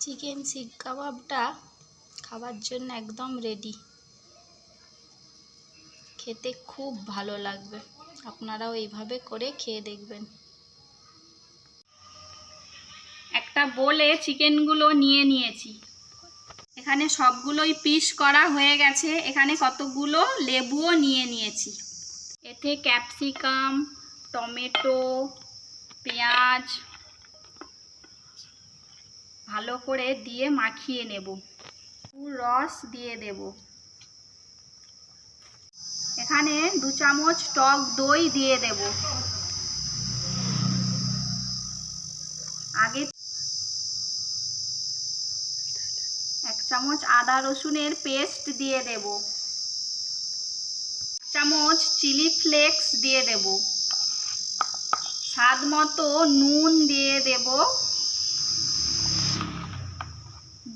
Chicken শিক কাবাবটা খাবার জন্য একদম রেডি। খেতে খুব ভালো লাগবে, আপনারাও এইভাবে করে খেয়ে দেখবেন। একটা বোলে চিকেনগুলো নিয়ে নিয়েছি, এখানে সবগুলোই পিস করা হয়ে গেছে। এখানে কতগুলো লেবুও নিয়ে নিয়েছি। এতে ক্যাপসিকাম, টমেটো, পেঁয়াজ ভালো করে দিয়ে মাখিয়ে নেব। রস দিয়ে দেব। এখানে 2 চামচ টক দই দিয়ে দেব। আগে 1 চামচ আদা রসুনের পেস্ট দিয়ে দেব। 1 চামচ চিলি ফ্লেক্স দিয়ে দেব। স্বাদ মতো নুন দিয়ে দেব।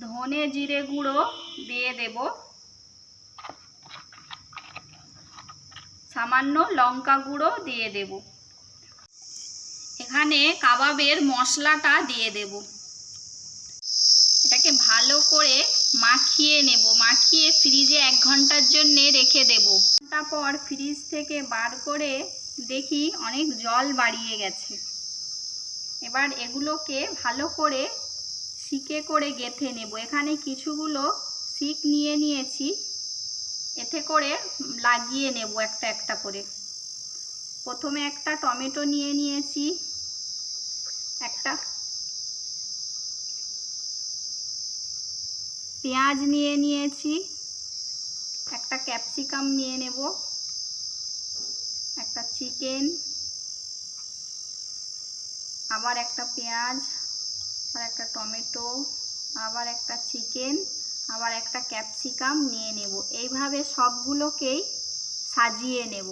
ধনে জিরে গুঁড়ো দিয়ে দেব। সামান্য লঙ্কা গুঁড়ো দিয়ে দেব। এখানে কাবাবের মশলাটা দিয়ে দেব। এটাকে ভালো করে মাখিয়ে নেব। মাখিয়ে ফ্রিজে 1 ঘন্টার জন্য রেখে দেব। তারপর ফ্রিজ থেকে বার করে দেখি অনেক জল বাড়িয়ে গেছে। এবার এগুলোকে ভালো করে শিকে করে গেঁথে নেব। এখানে কিছুগুলো শিক নিয়ে নিয়েছি, এতে করে লাগিয়ে নেব একটা একটা করে। প্রথমে একটা টমেটো নিয়ে নিয়েছি, একটা পেঁয়াজ নিয়ে নিয়েছি, একটা ক্যাপসিকাম নিয়ে নেব, একটা চিকেন, আবার একটা পেঁয়াজ, আর একটা টমেটো, আবার একটা চিকেন, আবার একটা ক্যাপসিকাম নিয়ে নেব। এইভাবে সবগুলোকেই সাজিয়ে নেব।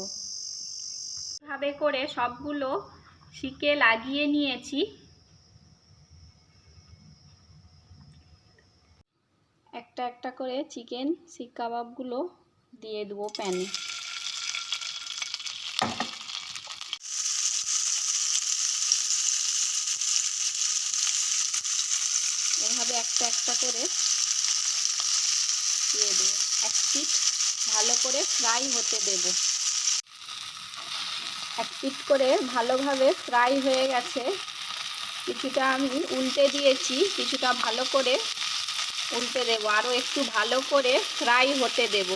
এইভাবে করে সবগুলো শিকে লাগিয়ে নিয়েছি। একটা একটা করে চিকেন শিক কাবাবগুলো দিয়ে দেবো প্যানে। এভাবে একটা একটা করে দিয়ে দেবো। এক পিঠ ভালো করে ফ্রাই হতে দেব। এক পিঠ করে ভালোভাবে ফ্রাই হয়ে গেছে। কিছুটা আমি উল্টে দিয়েছি, কিছুটা ভালো করে উল্টে দেব। আরও একটু ভালো করে ফ্রাই হতে দেব।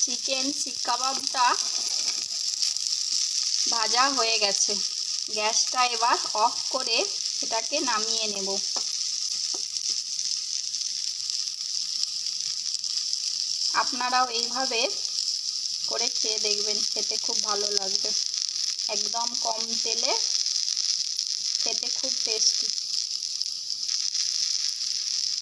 চিকেন শিক কাবাবটা ভাজা হয়ে গেছে। গ্যাসটা এবার অফ করে এটাকে নামিয়ে নেব। আপনারাও এইভাবে করে খেয়ে দেখবেন, খেতে খুব ভালো লাগবে। একদম কম তেলে, খেতে খুব টেস্টি।